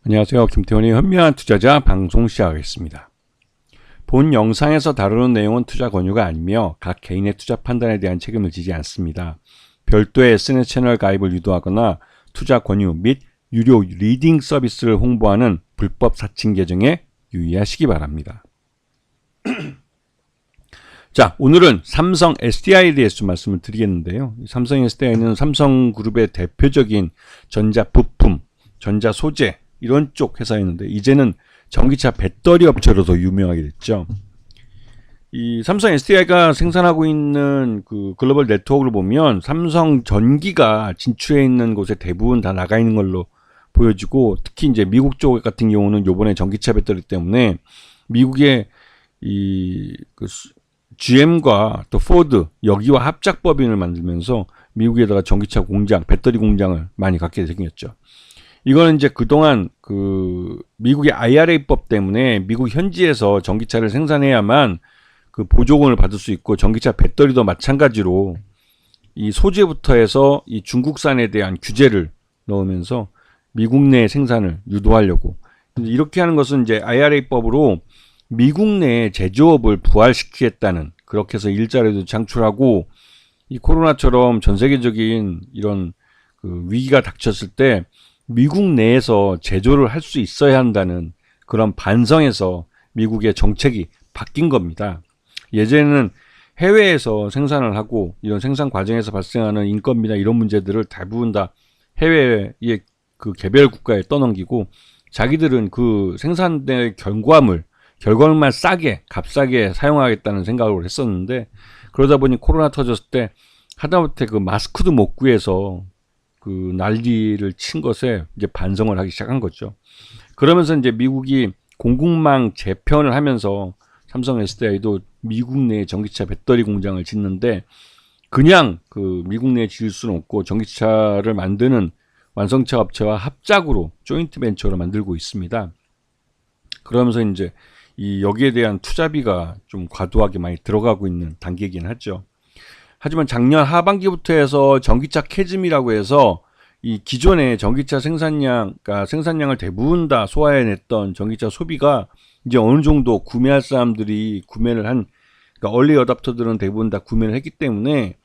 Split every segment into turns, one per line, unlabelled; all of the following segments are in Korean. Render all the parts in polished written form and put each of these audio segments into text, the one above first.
안녕하세요. 김태원의 현명한 투자자 방송 시작하겠습니다. 본 영상에서 다루는 내용은 투자 권유가 아니며 각 개인의 투자 판단에 대한 책임을 지지 않습니다. 별도의 SNS 채널 가입을 유도하거나 투자 권유 및 유료 리딩 서비스를 홍보하는 불법 사칭 계정에 유의하시기 바랍니다. 자, 오늘은 삼성 SDI에 대해서 좀 말씀을 드리겠는데요. 삼성 SDI는 삼성그룹의 대표적인 전자 부품, 전자 소재 이런 쪽 회사였는데 이제는 전기차 배터리 업체로도 유명하게 됐죠. 이 삼성 SDI가 생산하고 있는 그 글로벌 네트워크를 보면 삼성 전기가 진출해 있는 곳에 대부분 다 나가 있는 걸로 보여지고, 특히 이제 미국 쪽 같은 경우는 요번에 전기차 배터리 때문에 미국의 그 GM과 또 포드 여기와 합작 법인을 만들면서 미국에다가 전기차 공장, 배터리 공장을 많이 갖게 생겼죠. 이거는 이제 그동안 그 미국의 IRA법 때문에 미국 현지에서 전기차를 생산해야만 그 보조금을 받을 수 있고, 전기차 배터리도 마찬가지로 이 소재부터 해서 이 중국산에 대한 규제를 넣으면서 미국 내 생산을 유도하려고 이렇게 하는 것은 이제 IRA법으로 미국 내 제조업을 부활시키겠다는, 그렇게 해서 일자리도 창출하고, 이 코로나처럼 전 세계적인 이런 그 위기가 닥쳤을 때 미국 내에서 제조를 할 수 있어야 한다는 그런 반성에서 미국의 정책이 바뀐 겁니다. 예전에는 해외에서 생산을 하고 이런 생산 과정에서 발생하는 인건비나 이런 문제들을 대부분 다 해외의 그 개별 국가에 떠넘기고, 자기들은 그 생산된 결과물만 싸게, 값싸게 사용하겠다는 생각을 했었는데, 그러다 보니 코로나 터졌을 때 하다못해 그 마스크도 못 구해서 그 난리를 친 것에 이제 반성을 하기 시작한 거죠. 그러면서 이제 미국이 공급망 재편을 하면서 삼성 SDI도 미국 내 전기차 배터리 공장을 짓는데, 그냥 그 미국 내에 지을 수는 없고 전기차를 만드는 완성차 업체와 합작으로 조인트 벤처로 만들고 있습니다. 그러면서 이제 이 여기에 대한 투자비가 좀 과도하게 많이 들어가고 있는 단계이긴 하죠. 하지만 작년 하반기부터 해서 전기차 캐즘이라고 해서 이 기존의 전기차 생산량을 대부분 다 소화해냈던 전기차 소비가 이제 어느 정도 구매할 사람들이 구매를 한, 그러니까 얼리 어답터들은 대부분 다 구매를 했기 때문에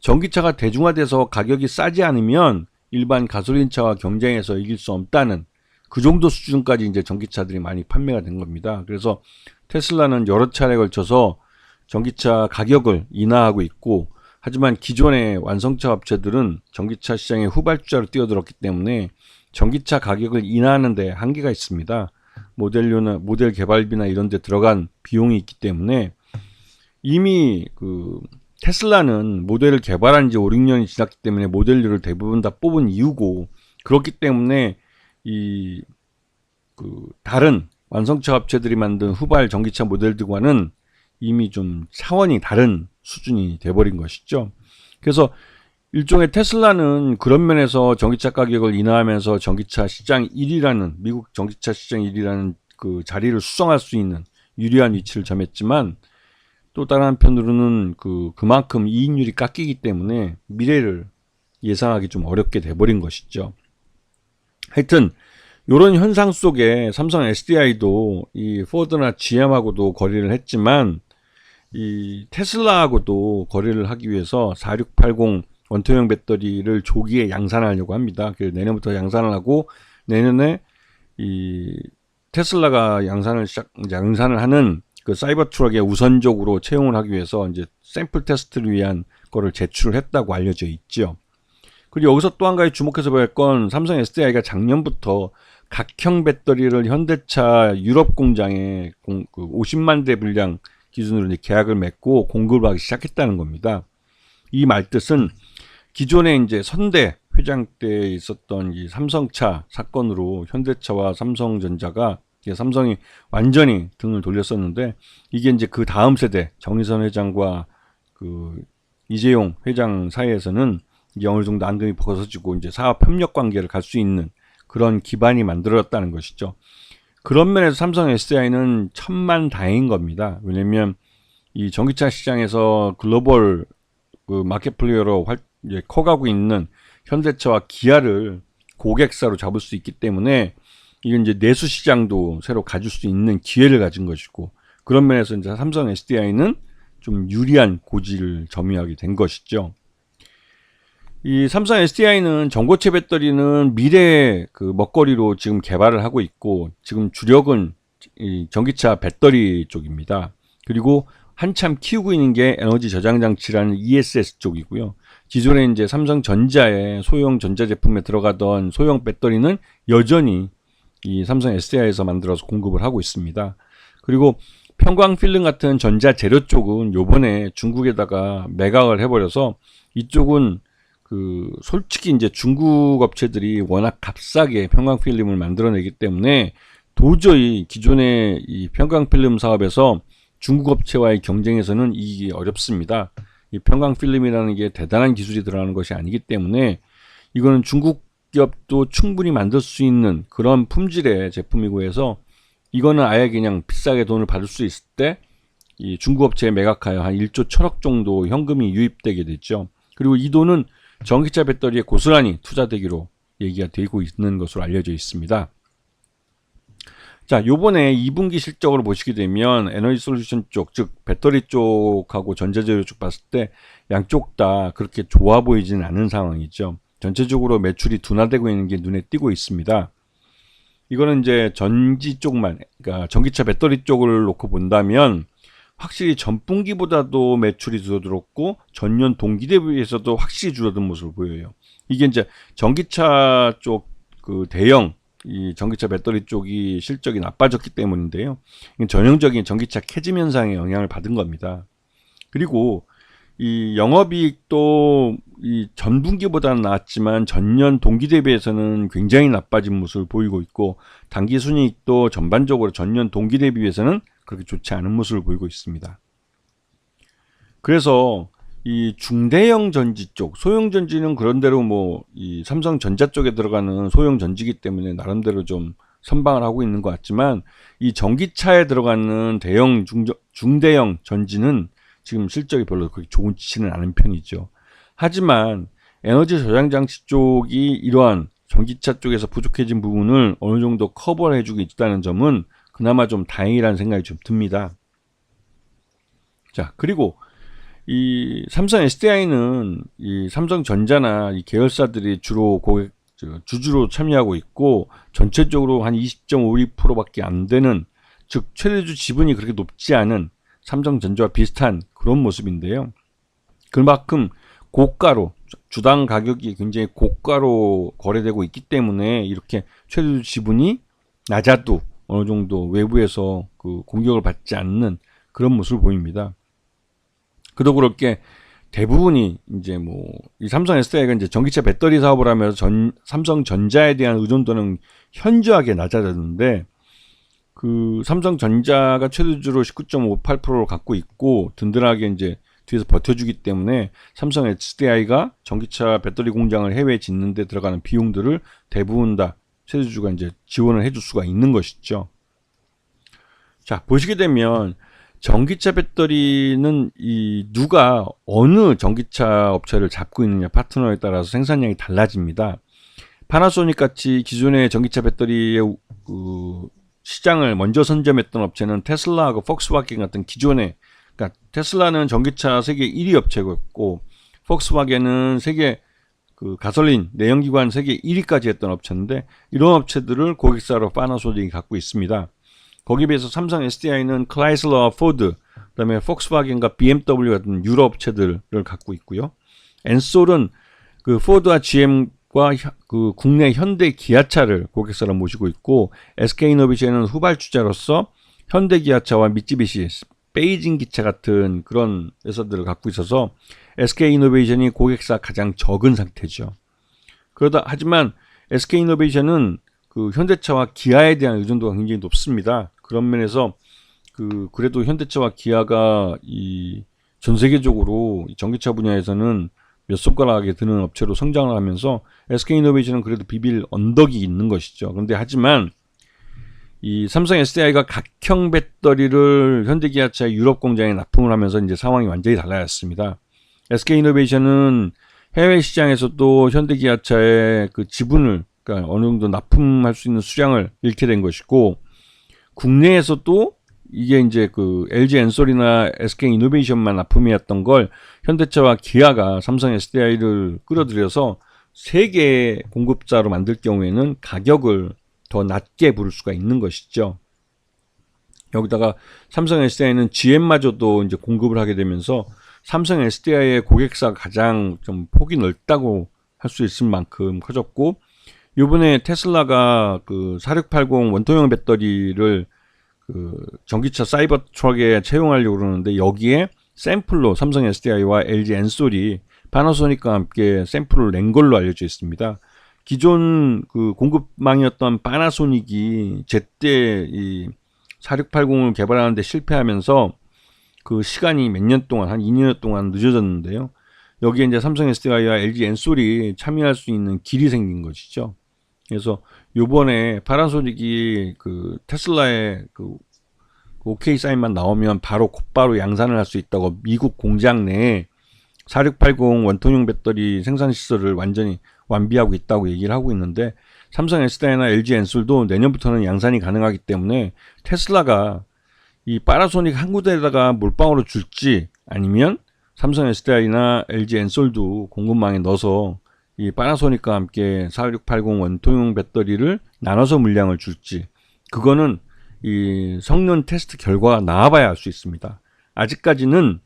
전기차가 대중화돼서 가격이 싸지 않으면 일반 가솔린차와 경쟁해서 이길 수 없다는 그 정도 수준까지 이제 전기차들이 많이 판매가 된 겁니다. 그래서 테슬라는 여러 차례에 걸쳐서 전기차 가격을 인하하고 있고, 하지만 기존의 완성차 업체들은 전기차 시장에 후발주자로 뛰어들었기 때문에 전기차 가격을 인하하는 데 한계가 있습니다. 모델료나 모델 개발비나 이런 데 들어간 비용이 있기 때문에, 이미 그 테슬라는 모델을 개발한 지 5, 6년이 지났기 때문에 모델료를 대부분 다 뽑은 이유고, 그렇기 때문에 이 그 다른 완성차 업체들이 만든 후발 전기차 모델들과는 이미 좀 차원이 다른 수준이 돼버린 것이죠. 그래서 일종의 테슬라는 그런 면에서 전기차 가격을 인하하면서 전기차 시장 1위라는, 미국 전기차 시장 1위라는 그 자리를 수성할 수 있는 유리한 위치를 점했지만, 또 다른 한편으로는 그만큼 이익률이 깎이기 때문에 미래를 예상하기 좀 어렵게 돼버린 것이죠. 하여튼 이런 현상 속에 삼성 SDI도 이 포드나 GM하고도 거래를 했지만, 이 테슬라하고도 거래를 하기 위해서 4680 원통형 배터리를 조기에 양산하려고 합니다. 그래서 내년부터 양산을 하고, 내년에 이 테슬라가 양산을 하는 그 사이버 트럭에 우선적으로 채용을 하기 위해서 이제 샘플 테스트를 위한 거를 제출을 했다고 알려져 있죠. 그리고 여기서 또 한 가지 주목해서 볼 건, 삼성 SDI가 작년부터 각형 배터리를 현대차 유럽 공장에 50만 대 분량 기준으로 이제 계약을 맺고 공급을 하기 시작했다는 겁니다. 이 말뜻은 기존에 이제 선대 회장 때 있었던 이 삼성차 사건으로 현대차와 삼성전자가, 삼성이 완전히 등을 돌렸었는데, 이게 이제 그 다음 세대 정의선 회장과 그 이재용 회장 사이에서는 이제 어느 정도 앙금이 벗어지고 이제 사업 협력 관계를 갈 수 있는 그런 기반이 만들어졌다는 것이죠. 그런 면에서 삼성 SDI는 천만다행인 겁니다. 왜냐면 이 전기차 시장에서 글로벌 그 마켓 플레이어로 이제 커가고 있는 현대차와 기아를 고객사로 잡을 수 있기 때문에 이게 이제 내수 시장도 새로 가질 수 있는 기회를 가진 것이고, 그런 면에서 이제 삼성 SDI는 좀 유리한 고지를 점유하게 된 것이죠. 이 삼성 SDI는 전고체 배터리는 미래의 그 먹거리로 지금 개발을 하고 있고, 지금 주력은 이 전기차 배터리 쪽입니다. 그리고 한참 키우고 있는 게 에너지 저장 장치라는 ESS 쪽이고요. 기존에 이제 삼성전자의 소형 전자제품에 들어가던 소형 배터리는 여전히 이 삼성 SDI에서 만들어서 공급을 하고 있습니다. 그리고 편광 필름 같은 전자 재료 쪽은 요번에 중국에다가 매각을 해버려서, 이쪽은 그 솔직히 이제 중국 업체들이 워낙 값싸게 편광 필름을 만들어내기 때문에 도저히 기존의 이 편광 필름 사업에서 중국 업체와의 경쟁에서는 이기기 어렵습니다. 이 편광 필름이라는 게 대단한 기술이 들어가는 것이 아니기 때문에 이거는 중국 기업도 충분히 만들 수 있는 그런 품질의 제품이고 해서, 이거는 아예 그냥 비싸게 돈을 받을 수 있을 때 이 중국 업체에 매각하여 한 1조 1천억 정도 현금이 유입되게 됐죠. 그리고 이 돈은 전기차 배터리에 고스란히 투자되기로 얘기가 되고 있는 것으로 알려져 있습니다. 자, 요번에 2분기 실적으로 보시게 되면 에너지 솔루션 쪽, 즉 배터리 쪽하고 전자재료 쪽 봤을 때 양쪽 다 그렇게 좋아 보이지는 않은 상황이죠. 전체적으로 매출이 둔화되고 있는 게 눈에 띄고 있습니다. 이거는 이제 전지 쪽만, 그러니까 전기차 배터리 쪽을 놓고 본다면 확실히 전분기보다도 매출이 줄어들었고, 전년 동기 대비해서도 확실히 줄어든 모습을 보여요. 이게 이제 전기차 쪽 그 대형 이 전기차 배터리 쪽이 실적이 나빠졌기 때문인데요. 전형적인 전기차 캐즘 현상에 영향을 받은 겁니다. 그리고 이 영업이익도 이 전분기보다는 나았지만 전년 동기 대비해서는 굉장히 나빠진 모습을 보이고 있고, 당기순이익도 전반적으로 전년 동기 대비해서는 그렇게 좋지 않은 모습을 보이고 있습니다. 그래서 이 중대형 전지 쪽, 소형 전지는 그런대로 뭐 이 삼성전자 쪽에 들어가는 소형 전지기 때문에 나름대로 좀 선방을 하고 있는 것 같지만, 이 전기차에 들어가는 대형 중대형 전지는 지금 실적이 별로 그렇게 좋지는 않은 편이죠. 하지만 에너지 저장 장치 쪽이 이러한 전기차 쪽에서 부족해진 부분을 어느 정도 커버를 해주고 있다는 점은 그나마 좀 다행이라는 생각이 좀 듭니다. 자, 그리고 이 삼성 SDI는 이 삼성전자나 이 계열사들이 주로 주주로 참여하고 있고, 전체적으로 한 20.52%밖에 안 되는, 즉 최대주 지분이 그렇게 높지 않은 삼성전자와 비슷한 그런 모습인데요. 그만큼 고가로, 주당 가격이 굉장히 고가로 거래되고 있기 때문에 이렇게 최대주 지분이 낮아도 어느 정도 외부에서 그 공격을 받지 않는 그런 모습을 보입니다. 그도 그렇게 대부분이 이제 뭐 이 삼성 SDI가 이제 전기차 배터리 사업을 하면서 삼성전자에 대한 의존도는 현저하게 낮아졌는데, 그 삼성전자가 최대주로 19.58%를 갖고 있고 든든하게 이제 뒤에서 버텨주기 때문에 삼성 SDI가 전기차 배터리 공장을 해외에 짓는 데 들어가는 비용들을 대부분 다 최대주가 이제 지원을 해줄 수가 있는 것이죠. 자, 보시게 되면 전기차 배터리는 이 누가 어느 전기차 업체를 잡고 있느냐, 파트너에 따라서 생산량이 달라집니다. 파나소닉 같이 기존의 전기차 배터리의 시장을 먼저 선점했던 업체는 테슬라하고 폭스바겐 같은 기존의, 그러니까 테슬라는 전기차 세계 1위 업체였고 폭스바겐은 세계 그 가솔린 내연기관 세계 1위까지 했던 업체인데, 이런 업체들을 고객사로 파나소닉이 갖고 있습니다. 거기에 비해서 삼성 SDI는 클라이슬러와 포드, 그다음에 폭스바겐과 BMW 같은 유럽 업체들을 갖고 있고요. 엔솔은 그 포드와 GM과 그 국내 현대 기아차를 고객사로 모시고 있고, SK이노베이션은 후발주자로서 현대 기아차와 미쯔비시, 베이징 기차 같은 그런 회사들을 갖고 있어서 SK이노베이션이 고객사 가장 적은 상태죠. 하지만 SK이노베이션은 그 현대차와 기아에 대한 의존도가 굉장히 높습니다. 그런 면에서 그래도 현대차와 기아가 이 전 세계적으로 전기차 분야에서는 몇 손가락에 드는 업체로 성장을 하면서 SK이노베이션은 그래도 비빌 언덕이 있는 것이죠. 그런데 하지만 이 삼성 SDI가 각형 배터리를 현대기아차의 유럽 공장에 납품을 하면서 이제 상황이 완전히 달라졌습니다. SK이노베이션은 해외 시장에서도 현대기아차의 그 지분을 그러니까 어느 정도 납품할 수 있는 수량을 잃게 된 것이고, 국내에서도 이게 이제 그 LG 엔솔이나 SK 이노베이션만 납품이었던 걸 현대차와 기아가 삼성 SDI를 끌어들여서 세계 공급자로 만들 경우에는 가격을 더 낮게 부를 수가 있는 것이죠. 여기다가 삼성 SDI는 GM마저도 이제 공급을 하게 되면서 삼성 SDI의 고객사가 가장 좀 폭이 넓다고 할 수 있을 만큼 커졌고, 이번에 테슬라가 그 4680 원통형 배터리를 그 전기차 사이버 트럭에 채용하려고 그러는데, 여기에 샘플로 삼성 SDI와 LG 엔솔이 파나소닉과 함께 샘플을 낸 걸로 알려져 있습니다. 기존 그 공급망이었던 파나소닉이 제때 이 4680을 개발하는데 실패하면서 그 시간이 몇 년 동안, 한 2년 동안 늦어졌는데요. 여기에 이제 삼성 SDI와 LG 엔솔이 참여할 수 있는 길이 생긴 것이죠. 그래서 요번에 파나소닉이 그 테슬라의 그 OK 사인만 나오면 바로 곧바로 양산을 할 수 있다고 미국 공장 내에 4680 원통형 배터리 생산 시설을 완전히 완비하고 있다고 얘기를 하고 있는데, 삼성 SDI나 LG 엔솔도 내년부터는 양산이 가능하기 때문에 테슬라가 이 파나소닉 한 군데에다가 몰빵으로 줄지, 아니면 삼성 SDI나 LG 엔솔도 공급망에 넣어서 이 파나소닉과 함께 4680 원통형 배터리를 나눠서 물량을 줄지, 그거는 이 성능 테스트 결과가 나와봐야 알 수 있습니다. 아직까지는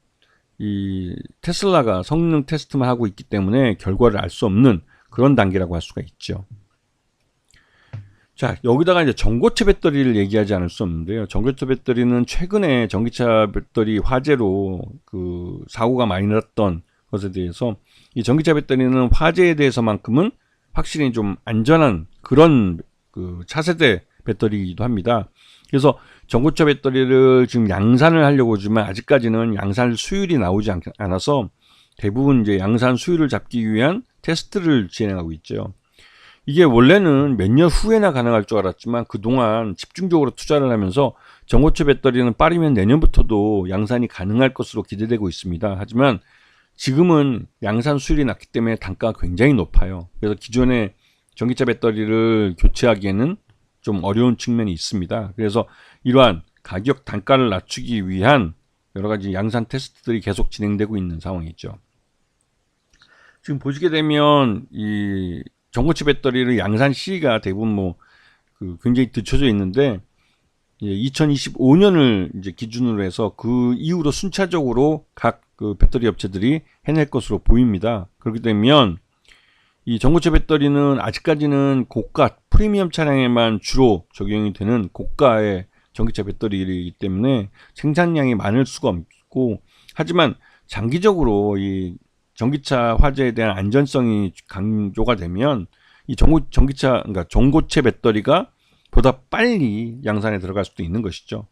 이 테슬라가 성능 테스트만 하고 있기 때문에 결과를 알 수 없는 그런 단계라고 할 수가 있죠. 자, 여기다가 이제 전고체 배터리를 얘기하지 않을 수 없는데요. 전고체 배터리는 최근에 전기차 배터리 화재로 그 사고가 많이 났던 것에 대해서, 이 전기차 배터리는 화재에 대해서만큼은 확실히 좀 안전한 그런 그 차세대 배터리이기도 합니다. 그래서 전고체 배터리를 지금 양산을 하려고 하지만 아직까지는 양산 수율이 나오지 않아서 대부분 이제 양산 수율을 잡기 위한 테스트를 진행하고 있죠. 이게 원래는 몇 년 후에나 가능할 줄 알았지만 그동안 집중적으로 투자를 하면서 전고체 배터리는 빠르면 내년부터도 양산이 가능할 것으로 기대되고 있습니다. 하지만 지금은 양산 수율이 낮기 때문에 단가가 굉장히 높아요. 그래서 기존의 전기차 배터리를 교체하기에는 좀 어려운 측면이 있습니다. 그래서 이러한 가격 단가를 낮추기 위한 여러 가지 양산 테스트들이 계속 진행되고 있는 상황이죠. 지금 보시게 되면 이 전고체 배터리를 양산 시기가 대부분 굉장히 늦춰져 있는데, 2025년을 이제 기준으로 해서 그 이후로 순차적으로 각 그 배터리 업체들이 해낼 것으로 보입니다. 그렇게 되면 이 전고체 배터리는 아직까지는 고가 프리미엄 차량에만 주로 적용이 되는 고가의 전기차 배터리이기 때문에 생산량이 많을 수가 없고, 하지만 장기적으로 이 전기차 화재에 대한 안전성이 강조가 되면 이 그러니까 전고체 배터리가 보다 빨리 양산에 들어갈 수도 있는 것이죠.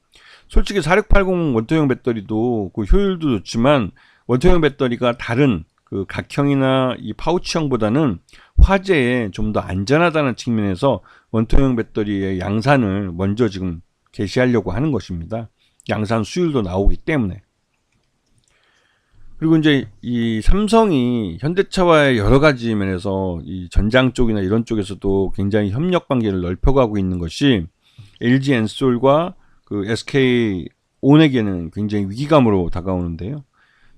솔직히 4680 원통형 배터리도 그 효율도 좋지만 원통형 배터리가 다른 그 각형이나 이 파우치형보다는 화재에 좀 더 안전하다는 측면에서 원통형 배터리의 양산을 먼저 지금 개시하려고 하는 것입니다. 양산 수율도 나오기 때문에. 그리고 이제 이 삼성이 현대차와의 여러 가지 면에서 이 전장 쪽이나 이런 쪽에서도 굉장히 협력 관계를 넓혀가고 있는 것이 LG 엔솔과 그 SK 온에게는 굉장히 위기감으로 다가오는데요.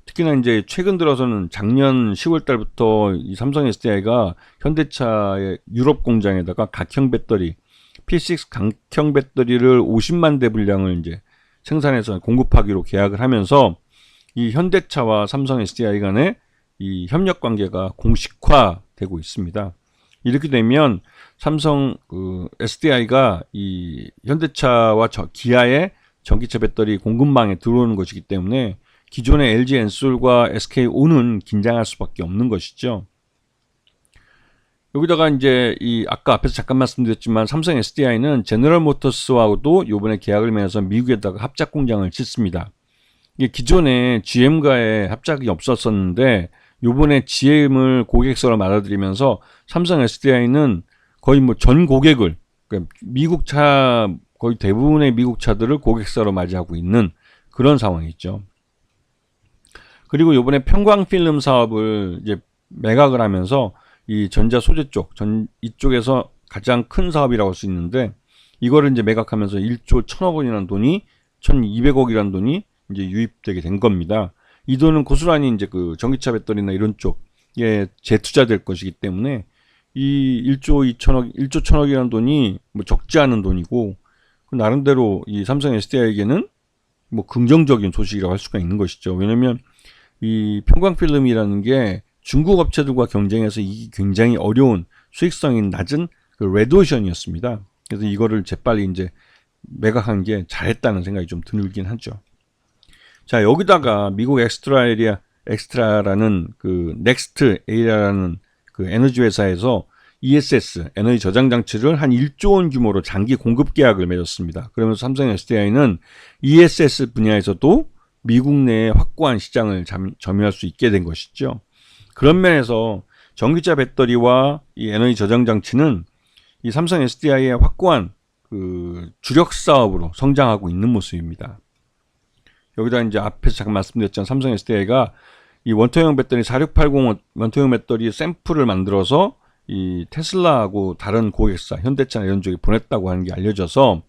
특히나 이제 최근 들어서는 작년 10월 달부터 이 삼성 SDI가 현대차의 유럽 공장에다가 각형 배터리, P6 각형 배터리를 50만 대 분량을 이제 생산해서 공급하기로 계약을 하면서 이 현대차와 삼성 SDI 간의 이 협력 관계가 공식화되고 있습니다. 이렇게 되면 삼성 SDI가 이 현대차와 기아의 전기차 배터리 공급망에 들어오는 것이기 때문에 기존의 LG 엔솔과 SK온은 긴장할 수밖에 없는 것이죠. 여기다가 이제 이 아까 앞에서 잠깐 말씀드렸지만 삼성 SDI는 제너럴 모터스와도 이번에 계약을 맺어서 미국에다가 합작 공장을 짓습니다. 이게 기존에 GM과의 합작이 없었었는데 요번에 GM을 고객사로 맞아들이면서 삼성 SDI는 거의 전 고객을, 그러니까 미국 차 거의 대부분의 미국 차들을 고객사로 맞이하고 있는 그런 상황이죠. 그리고 요번에 평광 필름 사업을 이제 매각을 하면서 이 전자 소재 쪽, 이쪽에서 가장 큰 사업이라고 할 수 있는데 이거를 이제 매각하면서 1조 1천억 원이라는 돈이 1,200억이라는 돈이 이제 유입되게 된 겁니다. 이 돈은 고스란히 이제 그 전기차 배터리나 이런 쪽에 재투자될 것이기 때문에 이 1조 2천억, 1조 1천억이라는 돈이 뭐 적지 않은 돈이고 나름대로 이 삼성 SDI에게는 뭐 긍정적인 소식이라고 할 수가 있는 것이죠. 왜냐면 이 평광필름이라는 게 중국 업체들과 경쟁해서 이게 굉장히 어려운 수익성이 낮은 그 레드오션이었습니다. 그래서 이거를 재빨리 이제 매각한 게 잘했다는 생각이 좀 들긴 하죠. 자, 여기다가 미국 엑스트라라는 그 넥스트 에이라라는 그 에너지 회사에서 ESS 에너지 저장 장치를 한 1조 원 규모로 장기 공급 계약을 맺었습니다. 그러면서 삼성 SDI는 ESS 분야에서도 미국 내에 확고한 시장을 점유할 수 있게 된 것이죠. 그런 면에서 전기차 배터리와 이 에너지 저장 장치는 이 삼성 SDI의 확고한 그 주력 사업으로 성장하고 있는 모습입니다. 여기다 이제 앞에서 잠깐 말씀드렸잖아요. 삼성 SDI가 이 원통형 배터리 4680 원통형 배터리 샘플을 만들어서 이 테슬라하고 다른 고객사, 현대차나 이런 쪽에 보냈다고 하는 게 알려져서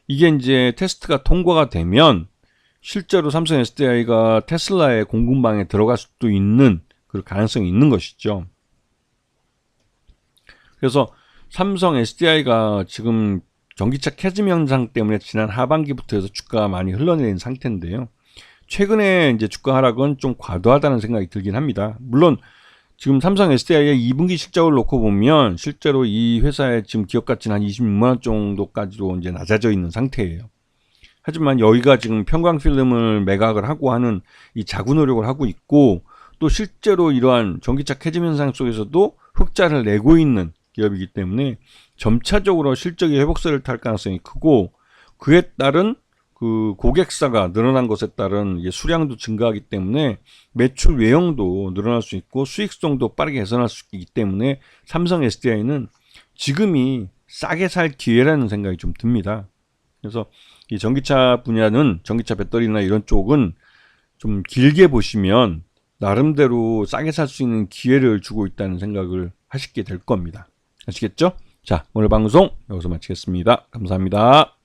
이게 이제 테스트가 통과가 되면 실제로 삼성 SDI가 테슬라의 공급망에 들어갈 수도 있는 그 가능성이 있는 것이죠. 그래서 삼성 SDI가 지금 전기차 캐즘 현상 때문에 지난 하반기부터 해서 주가가 많이 흘러내린 상태인데요. 최근에 이제 주가 하락은 좀 과도하다는 생각이 들긴 합니다. 물론 지금 삼성 SDI의 2분기 실적을 놓고 보면 실제로 이 회사의 지금 기업 가치는 한 26만 원 정도까지로 이제 낮아져 있는 상태예요. 하지만 여기가 지금 평광필름을 매각을 하고 하는 이 자구 노력을 하고 있고 또 실제로 이러한 전기차 캐즘 현상 속에서도 흑자를 내고 있는 기업이기 때문에 점차적으로 실적이 회복세를 탈 가능성이 크고 그에 따른 그 고객사가 늘어난 것에 따른 수량도 증가하기 때문에 매출 외형도 늘어날 수 있고 수익성도 빠르게 개선할 수 있기 때문에 삼성 SDI는 지금이 싸게 살 기회라는 생각이 좀 듭니다. 그래서 이 전기차 분야는 전기차 배터리나 이런 쪽은 좀 길게 보시면 나름대로 싸게 살 수 있는 기회를 주고 있다는 생각을 하시게 될 겁니다. 아시겠죠? 자, 오늘 방송 여기서 마치겠습니다. 감사합니다.